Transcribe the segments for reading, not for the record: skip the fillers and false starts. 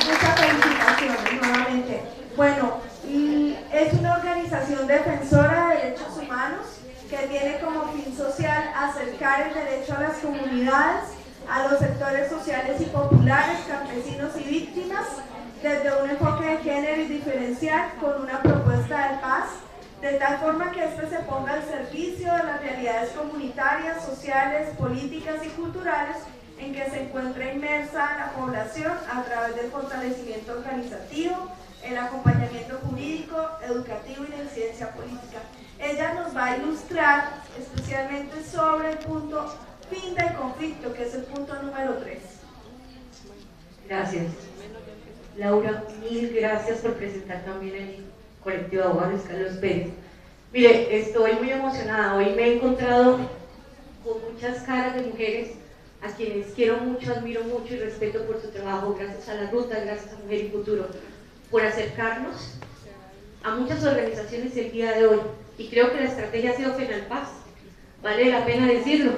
Muchas felicitaciones nuevamente. Bueno, es una organización defensora de derechos humanos que tiene como fin social acercar el derecho a las comunidades, a los sectores sociales y populares, campesinos y víctimas, desde un enfoque de género y diferencial con una propuesta de paz, de tal forma que éste se ponga al servicio de las realidades comunitarias, sociales, políticas y culturales en que se encuentra inmersa la población a través del fortalecimiento organizativo, el acompañamiento jurídico, educativo y de ciencia política. Ella nos va a ilustrar especialmente sobre el punto fin del conflicto, que es el punto número 3. Gracias. Laura, mil gracias por presentar también el colectivo de abogados Carlos Pérez. Mire, estoy muy emocionada. Hoy me he encontrado con muchas caras de mujeres a quienes quiero mucho, admiro mucho y respeto por su trabajo, gracias a la Ruta, gracias a Mujer y Futuro, por acercarnos a muchas organizaciones el día de hoy. Y creo que la estrategia ha sido Penalpaz, vale la pena decirlo.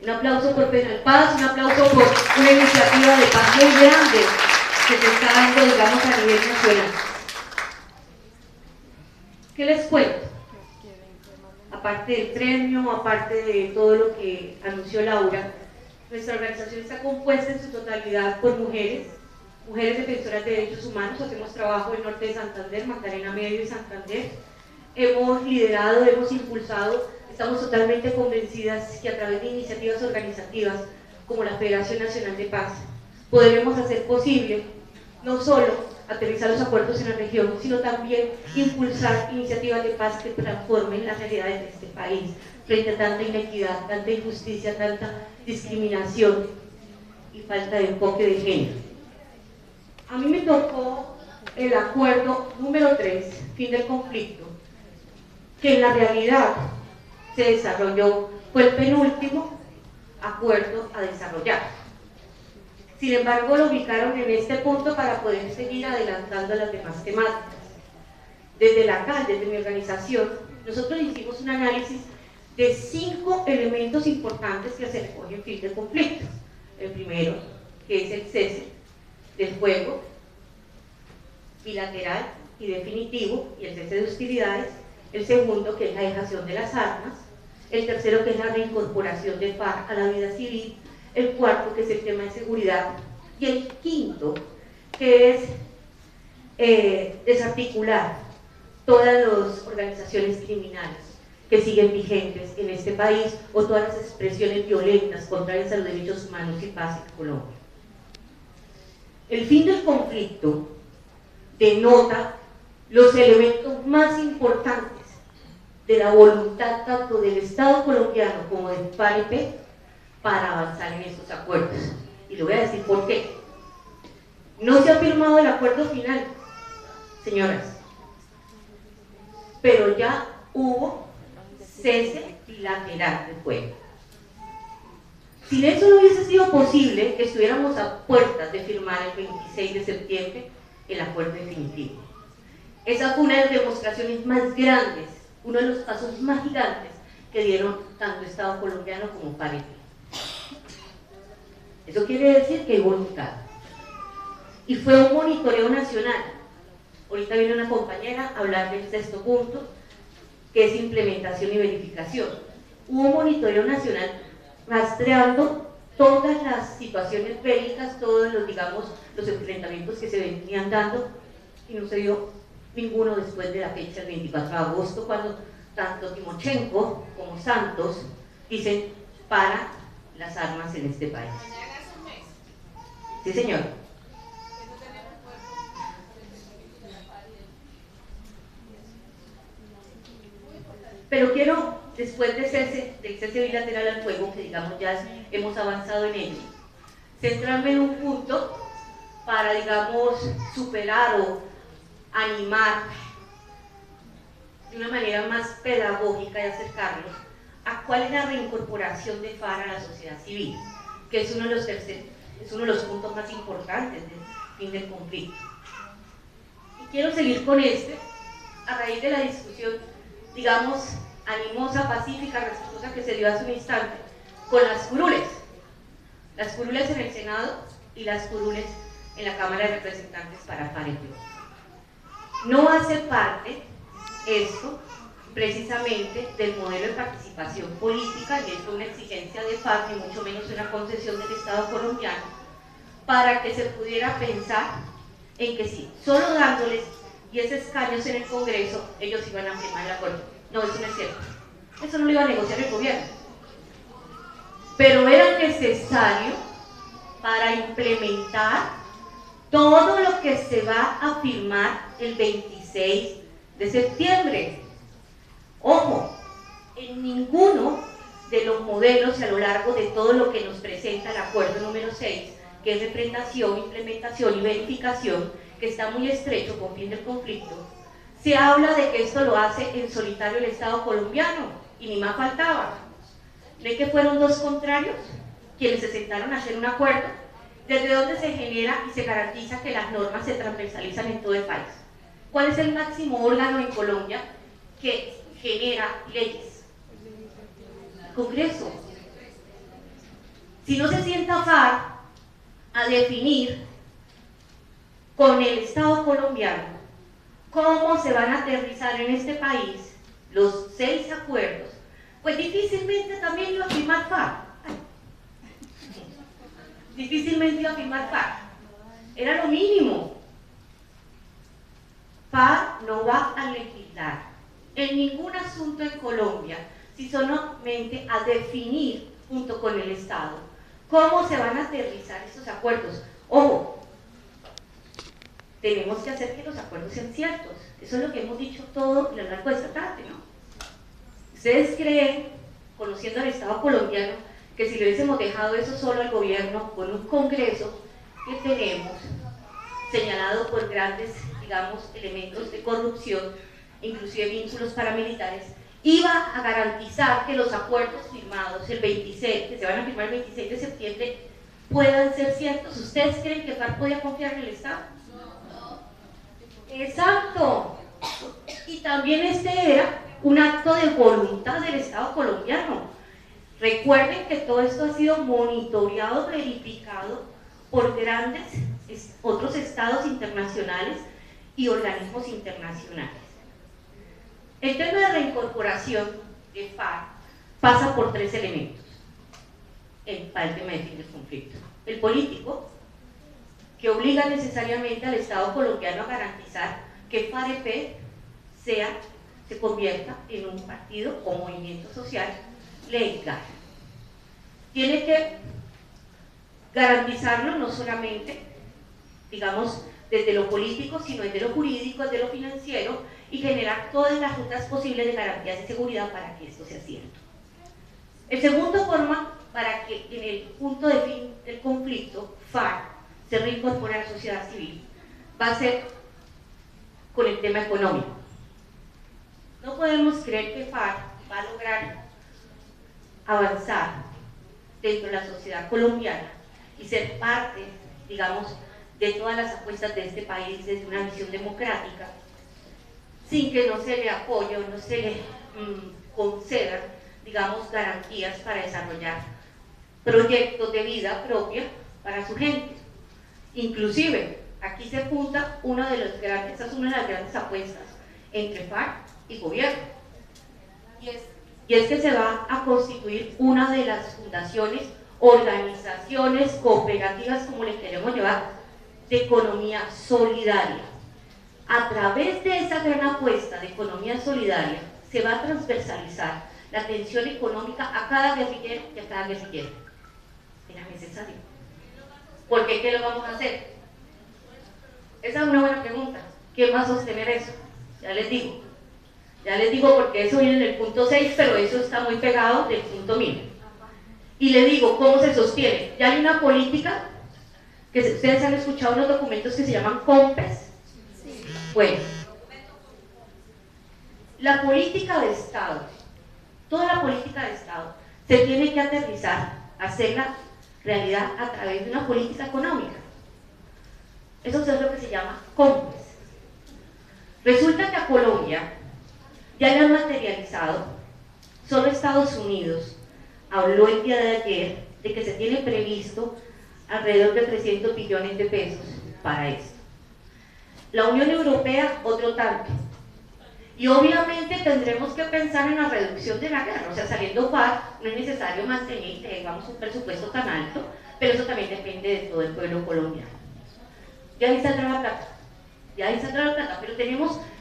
Un aplauso por Penalpaz, un aplauso por una iniciativa de paz muy grande que se está dando, digamos, a nivel nacional. ¿Qué les cuento? Aparte del premio, aparte de todo lo que anunció Laura, nuestra organización está compuesta en su totalidad por mujeres defensoras de derechos humanos. Hacemos trabajo en Norte de Santander, Magdalena Medio y Santander. Hemos liderado, hemos impulsado, estamos totalmente convencidas que a través de iniciativas organizativas como la Federación Nacional de Paz podremos hacer posible no solo aterrizar los acuerdos en la región, sino también impulsar iniciativas de paz que transformen las realidades de este país frente a tanta inequidad, tanta injusticia, tanta discriminación y falta de enfoque de género. A mí me tocó el acuerdo número 3, fin del conflicto, que en la realidad se desarrolló, fue el penúltimo acuerdo a desarrollar. Sin embargo, lo ubicaron en este punto para poder seguir adelantando las demás temáticas. Desde la CAL, desde mi organización, nosotros hicimos un análisis de 5 elementos importantes que acercó el fin del conflicto. El primero, que es el cese del fuego bilateral y definitivo y el cese de hostilidades. El segundo, que es la dejación de las armas. El tercero, que es la reincorporación de FARC a la vida civil. El cuarto, que es el tema de seguridad. Y el quinto, que es desarticular todas las organizaciones criminales que siguen vigentes en este país o todas las expresiones violentas contrarias a los derechos humanos y paz en Colombia. El fin del conflicto denota los elementos más importantes de la voluntad tanto del Estado colombiano como del FAREP para avanzar en estos acuerdos. Y le voy a decir por qué. No se ha firmado el acuerdo final, señoras, pero ya hubo cese bilateral de fuego. Si eso no hubiese sido posible, estuviéramos a puertas de firmar el 26 de septiembre el acuerdo definitivo. Esa fue una de las demostraciones más grandes, uno de los pasos más gigantes que dieron tanto Estado colombiano como FAREP. Eso quiere decir que hay voluntad. Y fue un monitoreo nacional. Ahorita viene una compañera a hablar del sexto punto, que es implementación y verificación. Hubo un monitoreo nacional rastreando todas las situaciones bélicas, todos los, digamos, los enfrentamientos que se venían dando, y no se dio ninguno después de la fecha del 24 de agosto, cuando tanto Timochenko como Santos dicen para las armas en este país. Sí, señor. Pero quiero, después del cese bilateral al fuego, que digamos ya hemos avanzado en ello, centrarme en un punto para, digamos, superar o animar de una manera más pedagógica y acercarnos a cuál es la reincorporación de FARC a la sociedad civil, que es uno de los puntos más importantes del fin del conflicto. Y quiero seguir con a raíz de la discusión, digamos, animosa, pacífica, respetuosa que se dio hace un instante, con las curules en el Senado y las curules en la Cámara de Representantes para FARC. No hace parte esto precisamente del modelo de participación política, y es una exigencia de FARC, y mucho menos una concesión del Estado colombiano, para que se pudiera pensar en que sí, solo dándoles 10 escaños en el Congreso, ellos iban a firmar el acuerdo. No, eso no es cierto. Eso no lo iba a negociar el gobierno. Pero era necesario para implementar todo lo que se va a firmar el 26 de septiembre. Ojo, en ninguno de los modelos y a lo largo de todo lo que nos presenta el acuerdo número 6, que es representación, implementación y verificación, que está muy estrecho con fin del conflicto, se habla de que esto lo hace en solitario el Estado colombiano, y ni más faltaba. ¿Creen que fueron dos contrarios quienes se sentaron a hacer un acuerdo? ¿Desde dónde se genera y se garantiza que las normas se transversalizan en todo el país? ¿Cuál es el máximo órgano en Colombia que genera leyes? El Congreso. Si no se sienta FARC a definir con el Estado colombiano cómo se van a aterrizar en este país los 6 acuerdos, pues difícilmente también iba a firmar FARC. Difícilmente iba a firmar FARC. Era lo mínimo. FARC no va a legislar en ningún asunto en Colombia, si solamente a definir junto con el Estado cómo se van a aterrizar estos acuerdos. Ojo, tenemos que hacer que los acuerdos sean ciertos. Eso es lo que hemos dicho todo a lo largo de esta tarde, ¿no? ¿Ustedes creen, conociendo al Estado colombiano, que si le hubiésemos dejado eso solo al gobierno con un Congreso que tenemos señalado por grandes, digamos, elementos de corrupción, inclusive vínculos paramilitares, iba a garantizar que los acuerdos firmados el 26, que se van a firmar el 26 de septiembre, puedan ser ciertos? ¿Ustedes creen que FARC podía confiar en el Estado? Exacto. Y también este era un acto de voluntad del Estado colombiano. Recuerden que todo esto ha sido monitoreado, verificado por grandes otros estados internacionales y organismos internacionales. El tema de reincorporación de FARC pasa por 3 elementos para el tema de fin del conflicto. El político, que obliga necesariamente al Estado colombiano a garantizar que FAREP se convierta en un partido o movimiento social legal. Tiene que garantizarlo no solamente, digamos, desde lo político, sino desde lo jurídico, desde lo financiero, y generar todas las rutas posibles de garantías de seguridad para que esto sea cierto. El segundo forma para que en el punto de fin del conflicto FARC se reincorpore a la sociedad civil va a ser con el tema económico. No podemos creer que FARC va a lograr avanzar dentro de la sociedad colombiana y ser parte, digamos, de todas las apuestas de este país desde una visión democrática, sin que no se le apoye o no se le concedan, digamos, garantías para desarrollar proyectos de vida propia para su gente. Inclusive, aquí se junta una de las grandes apuestas entre FARC y gobierno, y es que se va a constituir una de las fundaciones, organizaciones, cooperativas, como le queremos llevar, de economía solidaria. A través de esa gran apuesta de economía solidaria se va a transversalizar la atención económica a cada guerrillero y a cada guerrillera. Era necesario. ¿Por qué? ¿Qué lo vamos a hacer? Esa es una buena pregunta. ¿Quién va a sostener eso? Ya les digo porque eso viene en el punto 6, pero eso está muy pegado del punto 1000. Y le digo, ¿cómo se sostiene? Ya hay una política que ustedes han escuchado unos documentos que se llaman COMPES. Sí. Bueno, la política de Estado, toda la política de Estado, se tiene que aterrizar, hacerla realidad a través de una política económica. Eso es lo que se llama COMPES. Resulta que a Colombia ya le han materializado, solo Estados Unidos habló el día de ayer de que se tiene previsto alrededor de 300 billones de pesos para esto. La Unión Europea, otro tanto. Y obviamente tendremos que pensar en la reducción de la guerra, o sea, saliendo FARC no es necesario mantener, tengamos un presupuesto tan alto, pero eso también depende de todo el pueblo colombiano. Ya ahí saldrá la plata, pero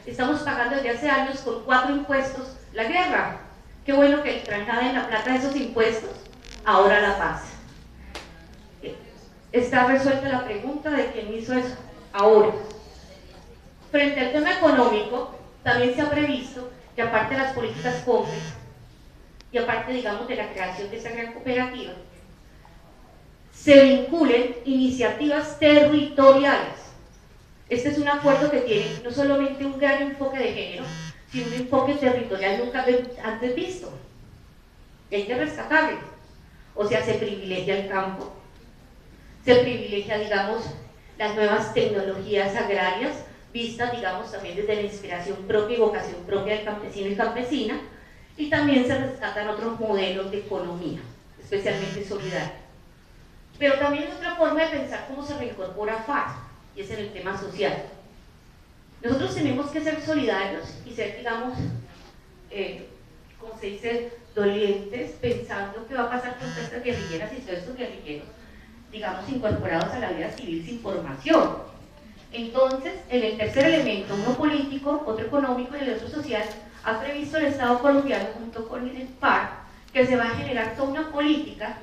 estamos pagando desde hace años con 4 impuestos la guerra. Qué bueno que trasladen la plata de esos impuestos, ahora la paz. Está resuelta la pregunta de quién hizo eso. Ahora, frente al tema económico, también se ha previsto que aparte de las políticas COMPES y aparte, digamos, de la creación de esa gran cooperativa, se vinculen iniciativas territoriales. Este es un acuerdo que tiene no solamente un gran enfoque de género, sino un enfoque territorial nunca antes visto. Y hay que rescatarlo. O sea, se privilegia el campo, se privilegia, digamos, las nuevas tecnologías agrarias, vistas, digamos, también desde la inspiración propia y vocación propia del campesino y campesina, y también se rescatan otros modelos de economía, especialmente solidaria. Pero también hay otra forma de pensar cómo se reincorpora FARC, y es en el tema social. Nosotros tenemos que ser solidarios y ser, digamos, como se dice, dolientes, pensando qué va a pasar con estas guerrilleras y todos estos guerrilleros, digamos, incorporados a la vida civil sin formación. Entonces, en el tercer elemento, uno político, otro económico y el otro social, ha previsto el Estado colombiano junto con el FARC que se va a generar toda una política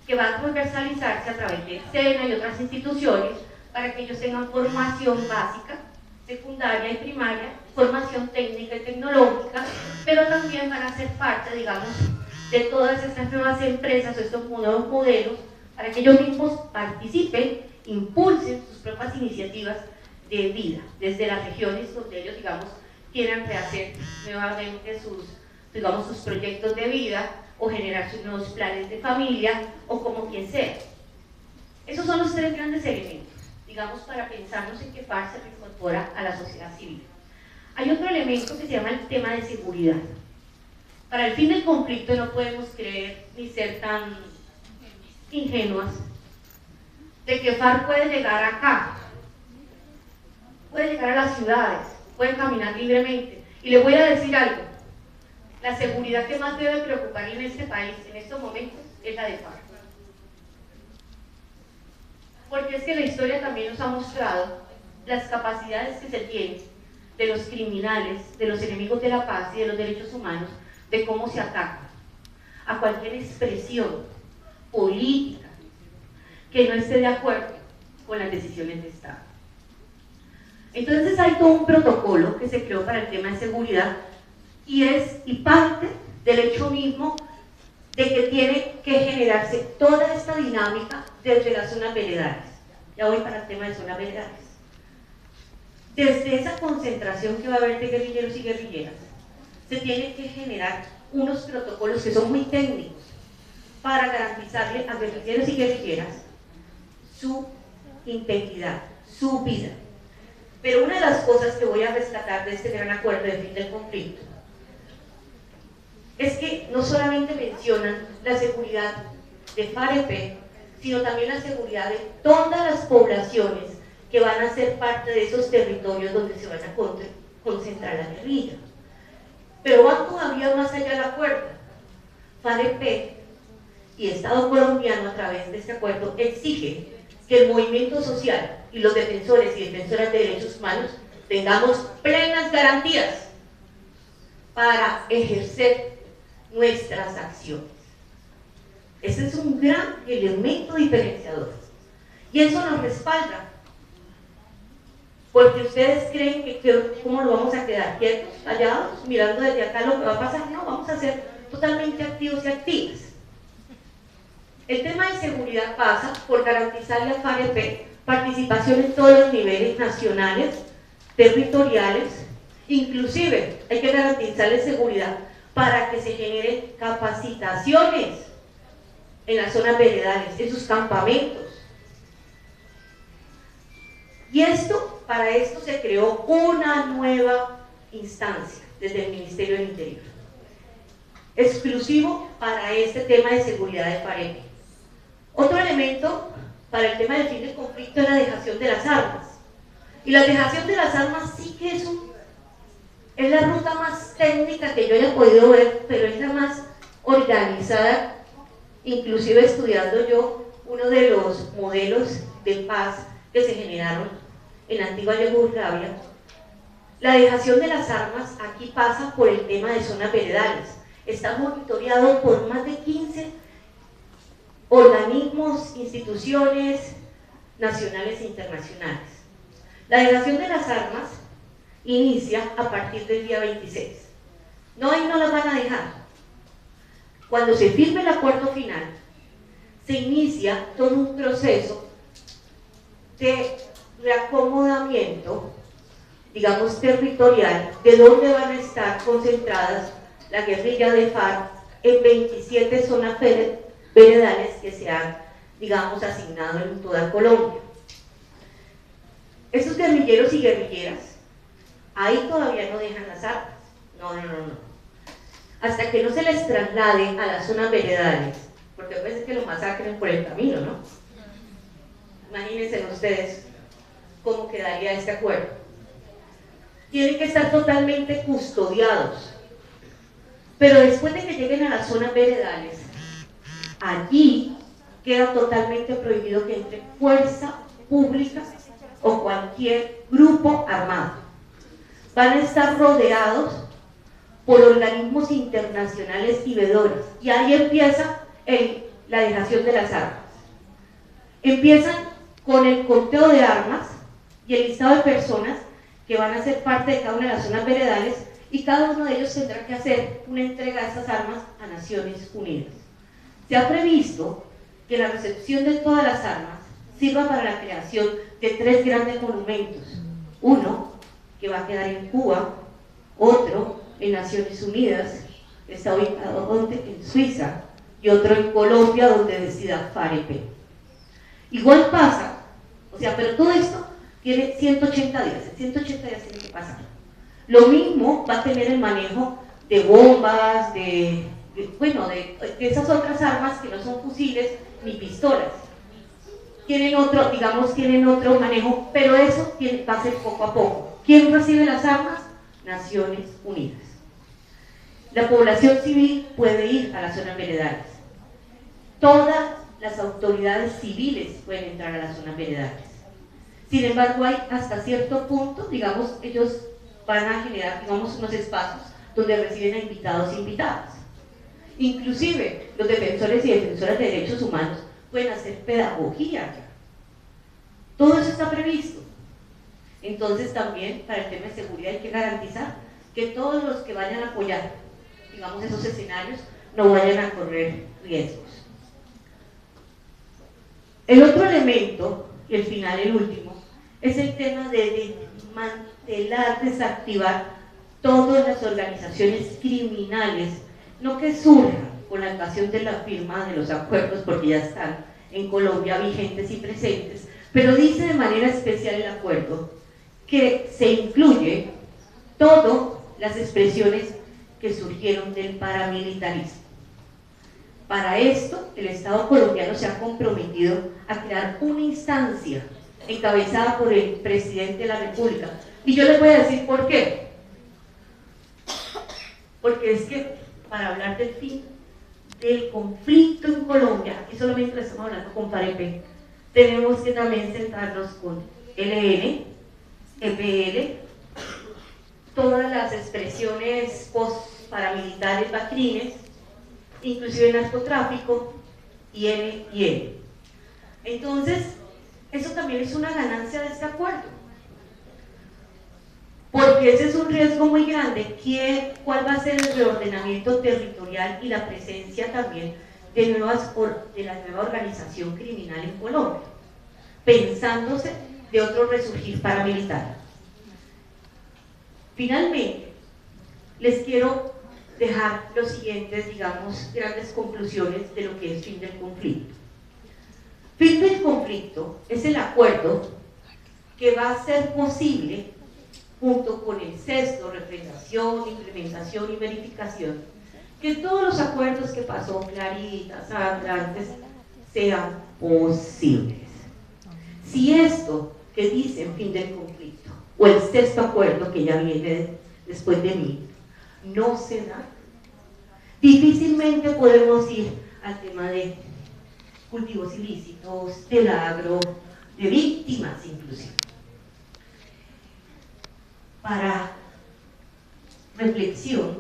que va a transversalizarse a través del SENA y otras instituciones para que ellos tengan formación básica, secundaria y primaria, formación técnica y tecnológica, pero también van a ser parte, digamos, de todas estas nuevas empresas o estos nuevos modelos para que ellos mismos participen, impulsen sus propias iniciativas de vida, desde las regiones donde ellos, digamos, quieran rehacer nuevamente sus proyectos de vida o generar sus nuevos planes de familia o como quien sea. Esos son los 3 grandes elementos, digamos, para pensarnos en que FARC se reincorpora a la sociedad civil. Hay otro elemento que se llama el tema de seguridad. Para el fin del conflicto no podemos creer ni ser tan ingenuas de que FARC puede llegar acá, puede llegar a las ciudades, puede caminar libremente. Y le voy a decir algo, la seguridad que más debe preocupar en este país en estos momentos es la de FARC. Porque es que la historia también nos ha mostrado las capacidades que se tienen de los criminales, de los enemigos de la paz y de los derechos humanos, de cómo se ataca a cualquier expresión política que no esté de acuerdo con las decisiones de Estado. Entonces hay todo un protocolo que se creó para el tema de seguridad y parte del hecho mismo de que tiene que generarse toda esta dinámica desde las zonas veredales. Ya voy para el tema de zonas veredales. Desde esa concentración que va a haber de guerrilleros y guerrilleras, se tienen que generar unos protocolos que son muy técnicos para garantizarle a guerrilleros y guerrilleras su integridad, su vida. Pero una de las cosas que voy a rescatar de este gran acuerdo de fin del conflicto es que no solamente mencionan la seguridad de FAREP, sino también la seguridad de todas las poblaciones que van a ser parte de esos territorios donde se van a concentrar la guerrilla. Pero van todavía más allá del acuerdo. FAREP y Estado colombiano a través de este acuerdo exige que el movimiento social y los defensores y defensoras de derechos humanos tengamos plenas garantías para ejercer nuestras acciones. Ese es un gran elemento diferenciador y eso nos respalda, porque ustedes creen que ¿cómo lo vamos a quedar quietos, callados, mirando desde acá lo que va a pasar? No, vamos a ser totalmente activos y activas. El tema de seguridad pasa por garantizarle a FAREP participación en todos los niveles nacionales, territoriales, inclusive hay que garantizarle seguridad para que se generen capacitaciones en las zonas veredales, en sus campamentos. Y para esto se creó una nueva instancia desde el Ministerio del Interior, exclusivo para este tema de seguridad de FAREP. Otro elemento para el tema del fin del conflicto es la dejación de las armas. Y la dejación de las armas sí que es la ruta más técnica que yo haya podido ver, pero es la más organizada, inclusive estudiando yo uno de los modelos de paz que se generaron en la antigua Yugoslavia. La dejación de las armas aquí pasa por el tema de zonas veredales. Está monitoreado por más de 15 organismos, instituciones nacionales e internacionales. La dejación de las armas inicia a partir del día 26. No, ahí no las van a dejar. Cuando se firme el acuerdo final, se inicia todo un proceso de reacomodamiento, digamos, territorial, de dónde van a estar concentradas la guerrilla de FARC en 27 zonas veredales que se han, digamos, asignado en toda Colombia. Estos guerrilleros y guerrilleras, ahí todavía no dejan las armas, no. Hasta que no se les traslade a las zonas veredales, porque puede ser que los masacren por el camino, ¿no? Imagínense ustedes cómo quedaría este acuerdo. Tienen que estar totalmente custodiados, pero después de que lleguen a las zonas veredales, allí queda totalmente prohibido que entre fuerza pública o cualquier grupo armado. Van a estar rodeados por organismos internacionales y veedores, y ahí empieza la dejación de las armas. Empiezan con el conteo de armas y el listado de personas que van a ser parte de cada una de las zonas veredales, y cada uno de ellos tendrá que hacer una entrega de esas armas a Naciones Unidas. Se ha previsto que la recepción de todas las armas sirva para la creación de 3 grandes monumentos. Uno que va a quedar en Cuba, otro en Naciones Unidas, que está ubicado en Suiza, y otro en Colombia, donde decida FAREP. Igual pasa, pero todo esto tiene 180 días, en 180 días tiene que pasar. Lo mismo va a tener el manejo de bombas, de esas otras armas que no son fusiles ni pistolas. Tienen otro manejo, pero eso va a ser poco a poco. ¿Quién recibe las armas? Naciones Unidas. La población civil puede ir a las zonas veredales. Todas las autoridades civiles pueden entrar a las zonas veredales. Sin embargo, hay hasta cierto punto, ellos van a generar, unos espacios donde reciben a invitados e invitadas. Inclusive, los defensores y defensoras de derechos humanos pueden hacer pedagogía. Todo eso está previsto. Entonces, también para el tema de seguridad hay que garantizar que todos los que vayan a apoyar, esos escenarios, no vayan a correr riesgos. El otro elemento, y el final, el último, es el tema de desmantelar, desactivar todas las organizaciones criminales, no que surjan con la ocasión de la firma de los acuerdos, porque ya están en Colombia vigentes y presentes, pero dice de manera especial el acuerdo que se incluye todas las expresiones que surgieron del paramilitarismo. Para esto, el Estado colombiano se ha comprometido a crear una instancia encabezada por el presidente de la República. Y yo les voy a decir por qué. Porque es que para hablar del fin del conflicto en Colombia, y solamente lo estamos hablando con FAREP, tenemos que también sentarnos con ELN, EPL, todas las expresiones post-paramilitares bacrines, inclusive narcotráfico, y N. Entonces, eso también es una ganancia de este acuerdo, porque ese es un riesgo muy grande. ¿Cuál va a ser el reordenamiento territorial y la presencia también de la nueva organización criminal en Colombia, pensándose de otro resurgir paramilitar? Finalmente, les quiero dejar los siguientes, grandes conclusiones de lo que es fin del conflicto. Fin del conflicto es el acuerdo que va a ser posible, junto con el sesgo, refrendación, implementación y verificación, que todos los acuerdos que pasó Clarita, Sandra, antes, sean posibles. Si esto que dice en fin del conflicto, o el sexto acuerdo que ya viene después de mí, no se da, difícilmente podemos ir al tema de cultivos ilícitos, del agro, de víctimas inclusive. Para reflexión,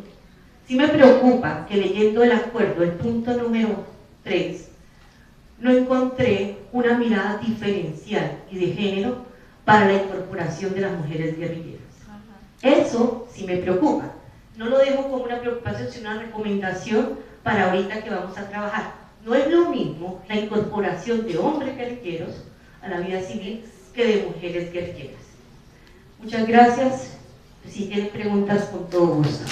sí me preocupa que leyendo el acuerdo, el punto número 3, no encontré una mirada diferencial y de género para la incorporación de las mujeres guerrilleras. Eso sí me preocupa. No lo dejo como una preocupación, sino una recomendación para ahorita que vamos a trabajar. No es lo mismo la incorporación de hombres guerrilleros a la vida civil que de mujeres guerrilleras. Muchas gracias. Si tienen preguntas, con todo gusto.